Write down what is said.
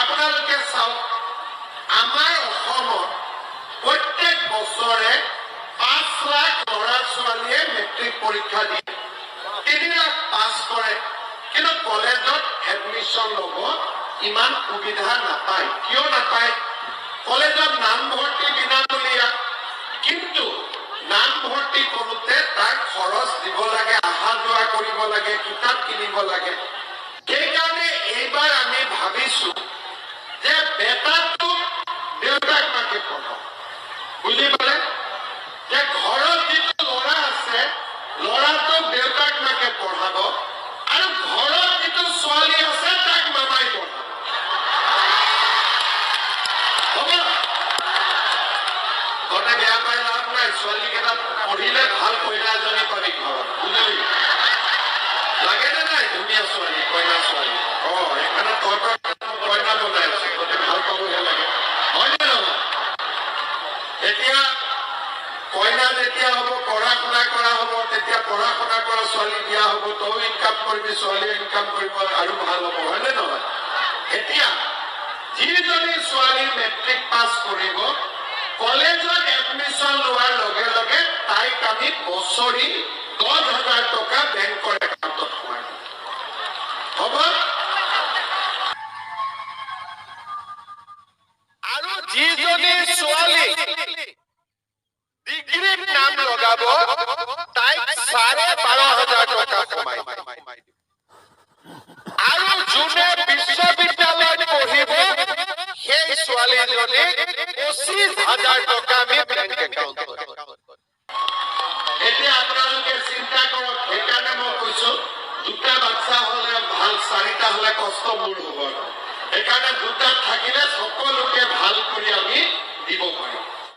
আপোনালোকে চাওক আমাৰ অসমত প্ৰত্যেক বছৰে 5 লাখ ল'ৰা ছোৱালীয়ে মেট্ৰিক পৰীক্ষা দিয়ে 3 লাখ পাছ কৰে কিন্তু কলেজত এডমিশ্যন ল'ব ইমান সুবিধা নাপায় কিয় নাপায় কলেজত নামভৰ্তি বিনামূলীয়া কিন্তু নামভৰ্তি কৰোঁতে তাক খৰচ দিব লাগে অহা যোৱা কৰিব লাগে কিতাপ কিনিব লাগে সেইকাৰণে এইবাৰ আমি ভাবিছোঁ যে বেটাটো দেউতাক মাকে পঢ়াওক বুজি পালে যে ঘৰত যিটো ল'ৰা আছে ল'ৰাটোক দেউতাক মাকে পঢ়াব আৰু ঘৰত যিটো ছোৱালী আছে তাক মামাই পঢ়াব হ'ব তহঁতে বেয়া পাই লাভ নাই ছোৱালীকেইটা পঢ়িলে ভাল কইনা এজনী পাবি ঘৰত বুজিলি লাগেনে নাই ধুনীয়া ছোৱালী কইনা ছোৱালী সেইকাৰণে তহঁতৰ কইনা বনাই আছে তহঁতে ভাল পাবহে লাগে হয়নে নহয় এতিয়া কইনা যেতিয়া হ'ব পঢ়া শুনা কৰা হ'ব তেতিয়া পঢ়া শুনা কৰা ছোৱালী বিয়া হ'ব তইও ইনকাম কৰিবি ছোৱালীয়ে ইনকাম কৰিব আৰু ভাল হ'ব হয়নে নহয় এতিয়া যিজনী ছোৱালী মেট্ৰিক পাছ কৰিব কলেজত এডমিশ্যন লোৱাৰ লগে লগে তাইক আমি বছৰি 10,000 টকা বেংকৰ একাউণ্টত সোমাই দিম হ'ব আৰু যিজনী ছোৱালী ডিগ্ৰীত নাম লগাব তাইক 12,500 টকা সোমাই দিম আৰু যোনে বিশ্ববিদ্যালয়ত পঢ়িব সেই ছোৱালীজনীক 25,000 টকা আমি বেংক একাউণ্টত এতিয়া আপোনালোকে চিন্তা কৰক সেইকাৰণে মই কৈছো 2টা বাচ্চা হ'লে ভাল 4টা হ'লে কষ্ট মোৰ হ'ব সেইকাৰণে 2টাত থাকিলে সকলো